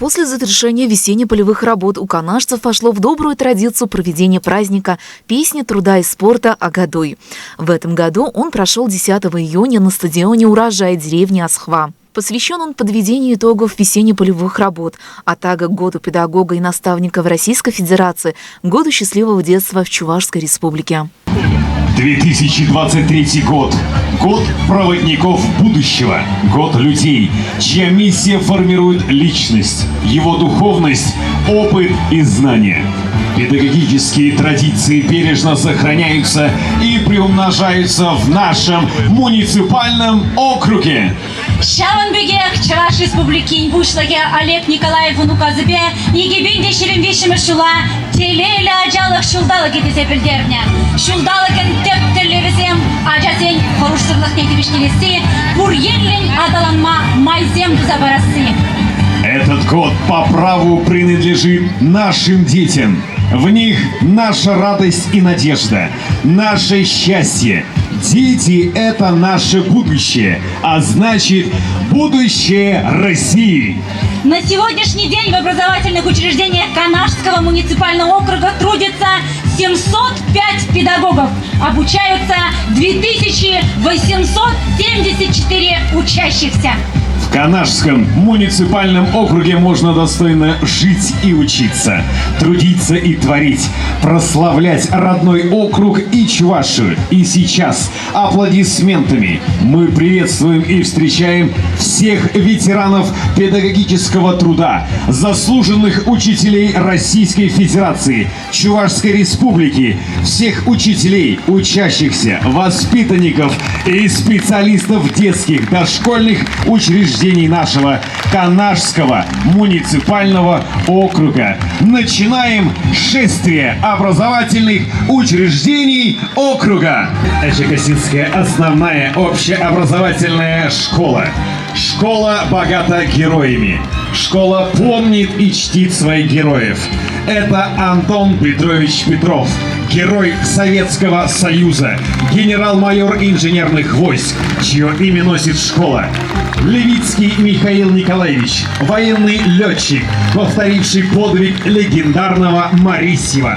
После завершения весенне-полевых работ у канашцев вошло в добрую традицию проведения праздника «Песни труда и спорта Агадуй». В этом году он прошел 10 июня на стадионе «Урожай» деревни Асхва. Посвящен он подведению итогов весенне-полевых работ, а также году педагога и наставника в Российской Федерации, году счастливого детства в Чувашской Республике. 2023 год. Год проводников будущего. Год людей, чья миссия формирует личность, его духовность, опыт и знания. Педагогические традиции бережно сохраняются и приумножаются в нашем муниципальном округе. Шаванбегех Чуваш Республики Бушлаге Олег Николаев указыбе егебенде шеремвешиме шула телеля ажалых шулдала кетесе билдерне. Шулдала кентеп телевизем ажасен хорушсырлык нетибиштелеси бурьеллен адаланма майзем забарасы. Этот год по праву принадлежит нашим детям. В них наша радость и надежда, наше счастье. Дети – это наше будущее, а значит, будущее России. На сегодняшний день в образовательных учреждениях Канашского муниципального округа трудится 705 педагогов. Обучаются 2874 учащихся. В Канашском муниципальном округе можно достойно жить и учиться, трудиться и творить, прославлять родной округ и Чувашию. И сейчас аплодисментами мы приветствуем и встречаем всех ветеранов педагогического труда, заслуженных учителей Российской Федерации, Чувашской Республики, всех учителей, учащихся, воспитанников и специалистов детских, дошкольных учреждений нашего Канашского муниципального округа. Начинаем шествие образовательных учреждений округа. Эчекосинская основная общеобразовательная школа. Школа богата героями. Школа помнит и чтит своих героев. Это Антон Петрович Петров, герой Советского Союза, генерал-майор инженерных войск, чье имя носит школа. Левицкий Михаил Николаевич, военный летчик, повторивший подвиг легендарного Марисьева.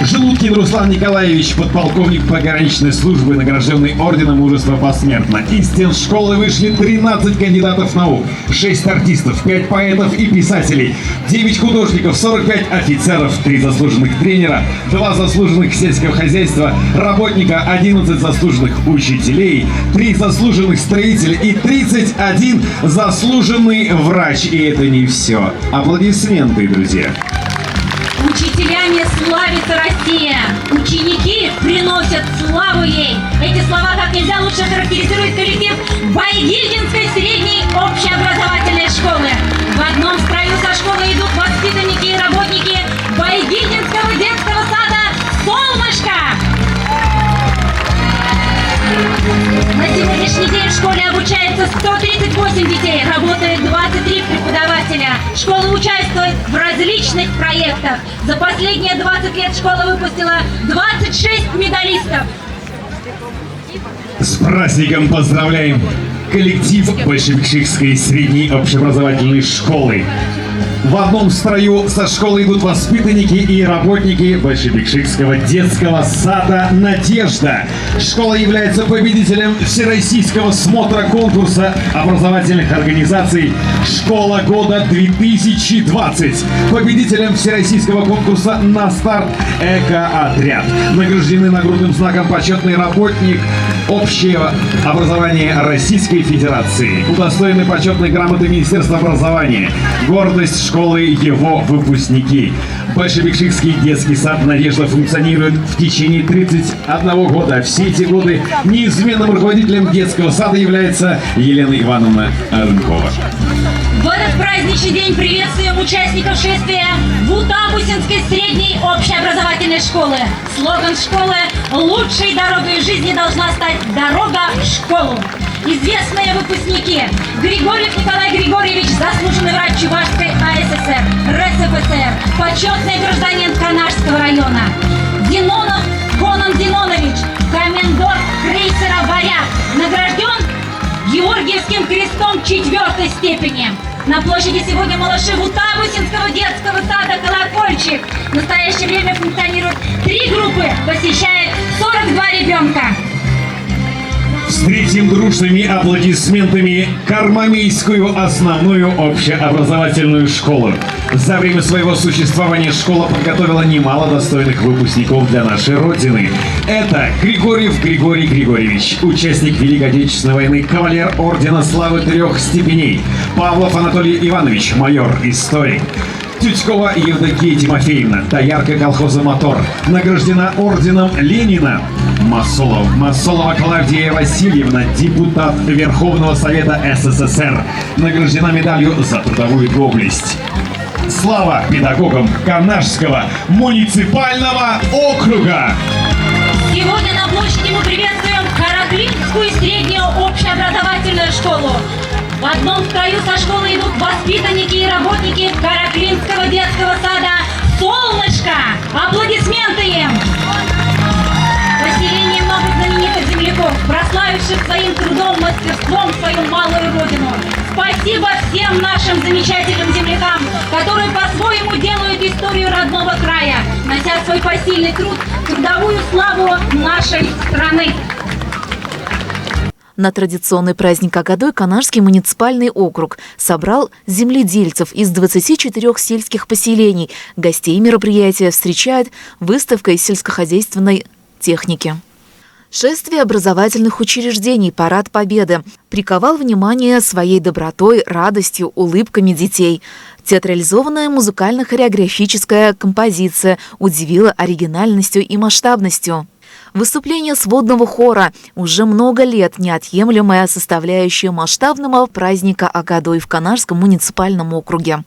Желудкин Руслан Николаевич, подполковник пограничной службы, награжденный орденом мужества посмертно. Из стен школы вышли 13 кандидатов наук, 6 артистов, 5 поэтов и писателей, 9 художников, 45 офицеров, 3 заслуженных тренера, 2 заслуженных сельского хозяйства, работника, 11 заслуженных учителей, 3 заслуженных строителя и 31 заслуженный врач. И это не все. Аплодисменты, друзья. Учителями славится Россия. Ученики приносят славу ей. Эти слова как нельзя лучше характеризуют коллектив Байгильдинской средней общеобразовательной школы. В одном строю со школы идут воспитанники и работники Байгильдинского детского сада «Солнышко». На сегодняшний день в школе обучается 138 детей, работает 23 преподавателя. Школа участвует в различных проектах. За последние 20 лет школа выпустила 26 медалистов. С праздником поздравляем коллектив Большевикшихской средней общеобразовательной школы. В одном строю со школы идут воспитанники и работники Большевикшихского детского сада «Надежда». Школа является победителем Всероссийского смотра конкурса образовательных организаций «Школа года 2020», победителем Всероссийского конкурса «На старт Эко-отряд». Награждены нагрудным знаком «Почетный работник общего образования Российской Федерации». Удостоены почетной грамоты Министерства образования. Гордость школы его выпускники. Большевикшихский детский сад «Надежда» функционирует в течение 31 года. Все эти годы неизменным руководителем детского сада является Елена Ивановна Рынкова. В этот праздничный день приветствуем участников шествия Вутабусинской средней общеобразовательной школы. Слоган школы «Лучшей дорогой жизни должна стать дорога в школу». Известные выпускники: Григорьев Николай Григорьевич, заслуженный врач Чувашской АССР, РСФСР, почетный гражданин Канашского района; Зинонов Конан Зинонович, комендор крейсера «Варяг», награжден Георгиевским крестом 4-й степени; На площади сегодня малыши Вутабусинского детского сада «Колокольчик». В настоящее время функционируют 3 группы, посещает 42 ребенка. Встретим дружными аплодисментами Кармамийскую основную общеобразовательную школу. За время своего существования школа подготовила немало достойных выпускников для нашей Родины. Это Григорьев Григорий Григорьевич, участник Великой Отечественной войны, кавалер Ордена Славы 3 степеней. Павлов Анатолий Иванович, майор, историк. Тютькова Евдокия Тимофеевна, доярка колхоза «Мотор», награждена орденом Ленина. Масолова Клавдия Васильевна, депутат Верховного Совета СССР, награждена медалью за трудовую доблесть. Слава педагогам Канашского муниципального округа! Сегодня на площади мы приветствуем Караклинскую среднюю общеобразовательную школу. В одном строю со школы идут воспитанники и работники Караклинского детского сада «Солнышко». Аплодисменты им! В поселении много знаменитых земляков, прославивших своим трудом, мастерством свою малую родину. Спасибо всем нашим замечательным землякам, которые по-своему делают историю родного края, нося свой посильный труд, трудовую славу нашей страны. На традиционный праздник Агадой Канашский муниципальный округ собрал земледельцев из 24 сельских поселений. Гостей мероприятия встречает выставка из сельскохозяйственной техники. Шествие образовательных учреждений «Парад Победы» приковал внимание своей добротой, радостью, улыбками детей. Театрализованная музыкально-хореографическая композиция удивила оригинальностью и масштабностью. Выступление сводного хора – уже много лет неотъемлемая составляющая масштабного праздника Агадой в Канашском муниципальном округе.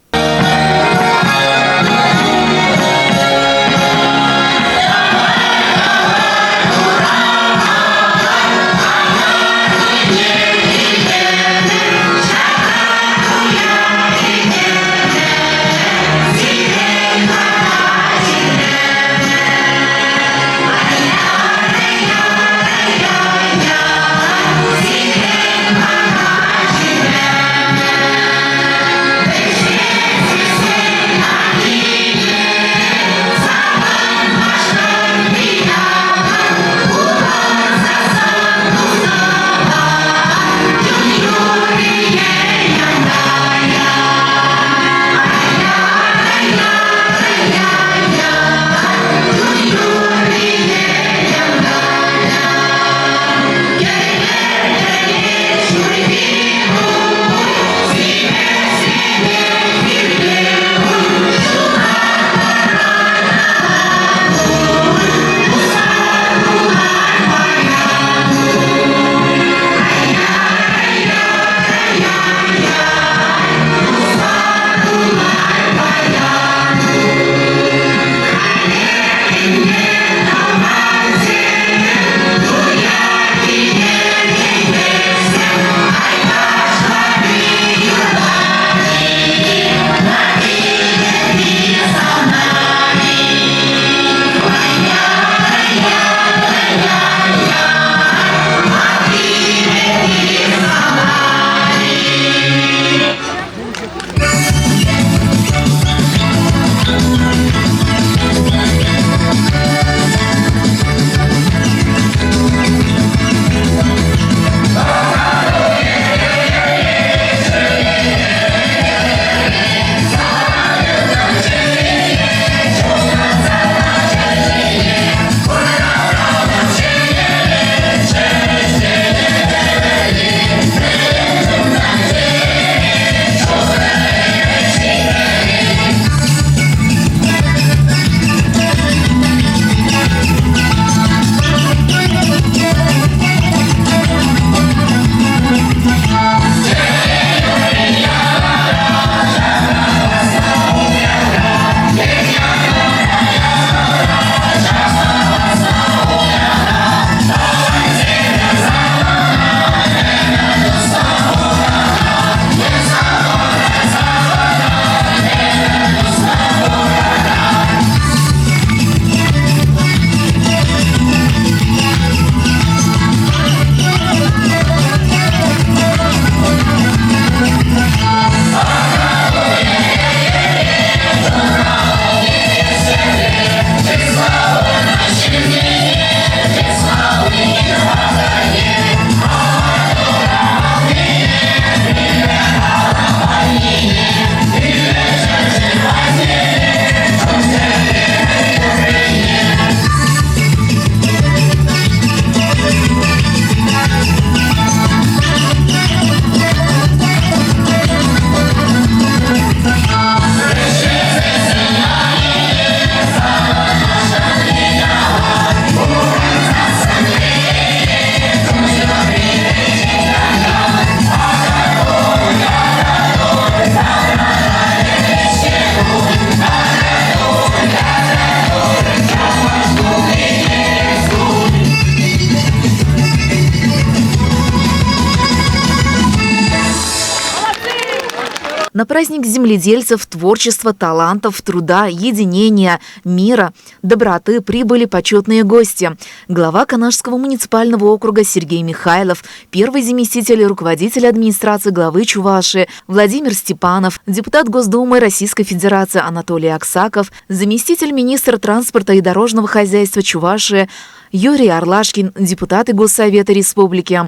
На праздник земледельцев, творчества, талантов, труда, единения, мира, доброты прибыли почетные гости. Глава Канашского муниципального округа Сергей Михайлов, первый заместитель руководителя администрации главы Чувашии Владимир Степанов, депутат Госдумы Российской Федерации Анатолий Аксаков, заместитель министра транспорта и дорожного хозяйства Чувашии Юрий Орлашкин, депутаты Госсовета Республики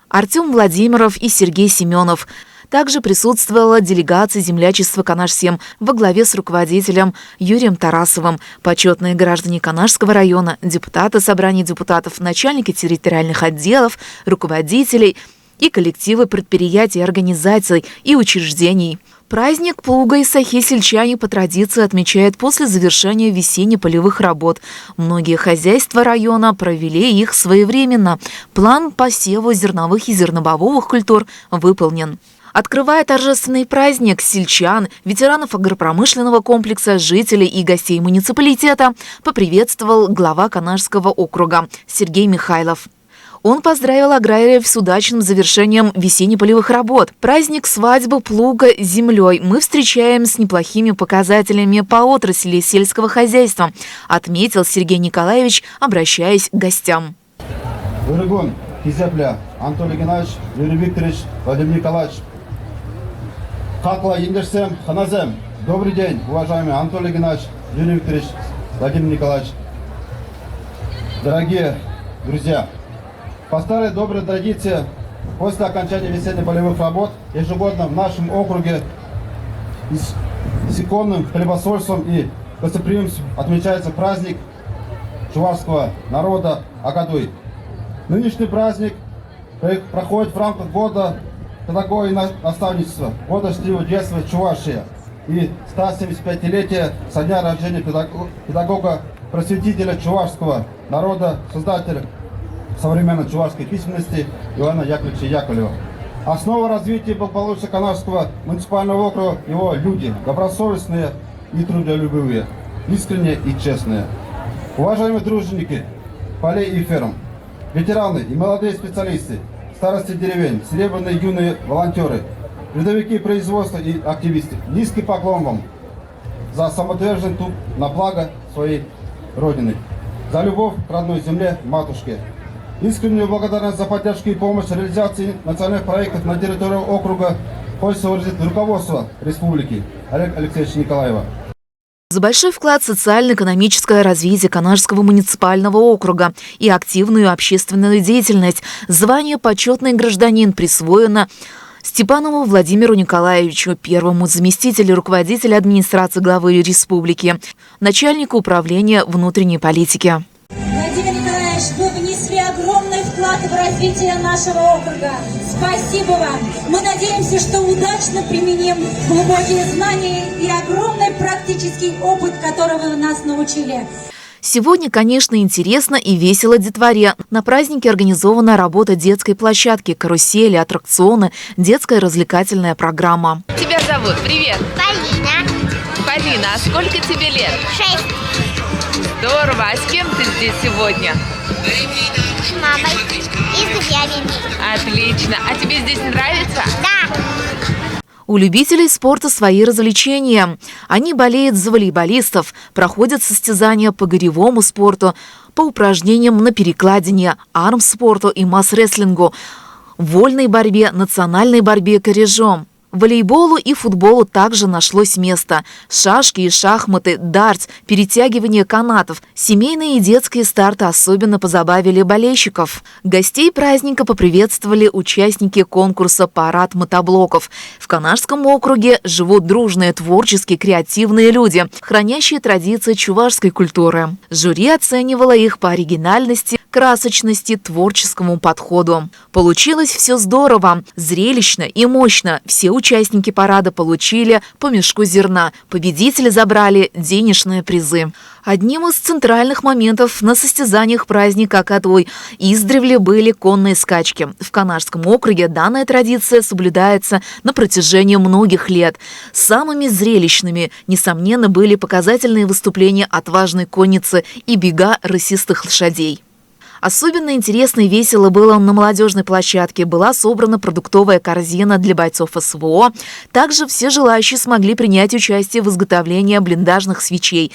Артем Владимиров и Сергей Семенов. Также присутствовала делегация землячества Канаш-7 во главе с руководителем Юрием Тарасовым, почетные граждане Канашского района, депутаты собраний депутатов, начальники территориальных отделов, руководителей и коллективы предприятий, организаций и учреждений. Праздник плуга и сахи сельчане по традиции отмечают после завершения весенне-полевых работ. Многие хозяйства района провели их своевременно. План посева зерновых и зернобобовых культур выполнен. Открывая торжественный праздник сельчан, ветеранов агропромышленного комплекса, жителей и гостей муниципалитета, поприветствовал глава Канашского округа Сергей Михайлов. Он поздравил аграриев с удачным завершением весенне-полевых работ. Праздник свадьбы плуга с землей мы встречаем с неплохими показателями по отрасли сельского хозяйства, отметил Сергей Николаевич, обращаясь к гостям. Анатолий Геннадьевич, Юрий Викторович, Владимир Николаевич. Хакла Индерсем, Ханазем. Добрый день, уважаемый Анатолий Геннадьевич, Юрий Викторович, Владимир Николаевич. Дорогие друзья, по старой доброй традиции, после окончания весенне-полевых работ ежегодно в нашем округе с иконным хлебосольством и гостеприимством отмечается праздник чувашского народа Агадуй. Нынешний праздник проходит в рамках года педагогии и наставничества, года счастливого детства Чувашия и 175-летия со дня рождения педагога-просветителя чувашского народа, создателя современной чувашской письменности Ивана Яковлевича Яковлева. Основа развития и благополучия Канашского муниципального округа – его люди, добросовестные и трудолюбивые, искренние и честные. Уважаемые труженики полей и ферм, ветераны и молодые специалисты, старости деревень, серебряные юные волонтеры, рядовики производства и активисты, низкий поклон вам за самоотверженный труд на благо своей Родины, за любовь к родной земле, матушке. Искреннюю благодарность за поддержку и помощь в реализации национальных проектов на территории округа хочется выразить руководство республики Олега Алексеевича Николаева. За большой вклад в социально-экономическое развитие Канашского муниципального округа и активную общественную деятельность звание «Почетный гражданин» присвоено Степанову Владимиру Николаевичу, первому заместителю руководителя администрации главы республики, начальнику управления внутренней политики. Владимир Николаевич, вы внесли огромный вклад в развитие нашего округа. Спасибо вам. Мы надеемся, что удачно применим глубокие знания и огромный практический опыт, которого вы нас научили. Сегодня, конечно, интересно и весело детворе. На празднике организована работа детской площадки, карусели, аттракционы, детская развлекательная программа. Тебя зовут? Привет. Полина. Полина, а сколько тебе лет? 6. Здорово. А с кем ты здесь сегодня? С мамой и с друзьями. Отлично. А тебе здесь нравится? Да. У любителей спорта свои развлечения. Они болеют за волейболистов, проходят состязания по горевому спорту, по упражнениям на перекладине, армспорту и масс-рестлингу, вольной борьбе, национальной борьбе корежом. Волейболу и футболу также нашлось место. Шашки и шахматы, дартс, перетягивание канатов, семейные и детские старты особенно позабавили болельщиков. Гостей праздника поприветствовали участники конкурса «Парад мотоблоков». В Канашском округе живут дружные, творческие, креативные люди, хранящие традиции чувашской культуры. Жюри оценивало их по оригинальности, красочности, творческому подходу. Получилось все здорово, зрелищно и мощно. Все участники парада получили по мешку зерна. Победители забрали денежные призы. Одним из центральных моментов на состязаниях праздника Агадуй издревле были конные скачки. В Канашском округе данная традиция соблюдается на протяжении многих лет. Самыми зрелищными, несомненно, были показательные выступления отважной конницы и бега рысистых лошадей. Особенно интересно и весело было на молодежной площадке. Была собрана продуктовая корзина для бойцов СВО. Также все желающие смогли принять участие в изготовлении блиндажных свечей.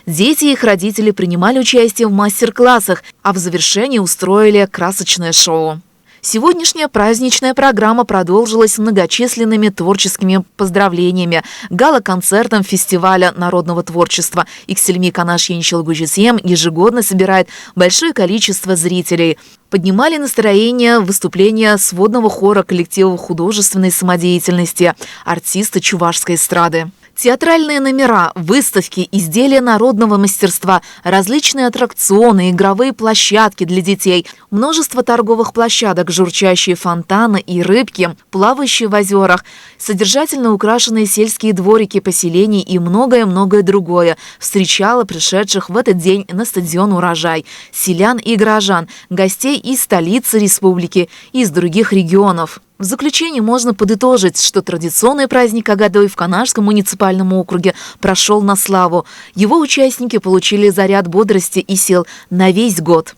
Дети и их родители принимали участие в мастер-классах, а в завершении устроили красочное шоу. Сегодняшняя праздничная программа продолжилась многочисленными творческими поздравлениями, гала-концертом фестиваля народного творчества. Иксельми Канаш Енчелгужисем ежегодно собирает большое количество зрителей. Поднимали настроение выступления сводного хора коллектива художественной самодеятельности, артисты чувашской эстрады. Театральные номера, выставки, изделия народного мастерства, различные аттракционы, игровые площадки для детей, множество торговых площадок, журчащие фонтаны и рыбки, плавающие в озерах, содержательно украшенные сельские дворики поселений и многое-многое другое встречало пришедших в этот день на стадион «Урожай» селян и горожан, гостей из столицы республики и из других регионов. В заключение можно подытожить, что традиционный праздник Агадой в Канашском муниципальном округе прошел на славу. Его участники получили заряд бодрости и сил на весь год.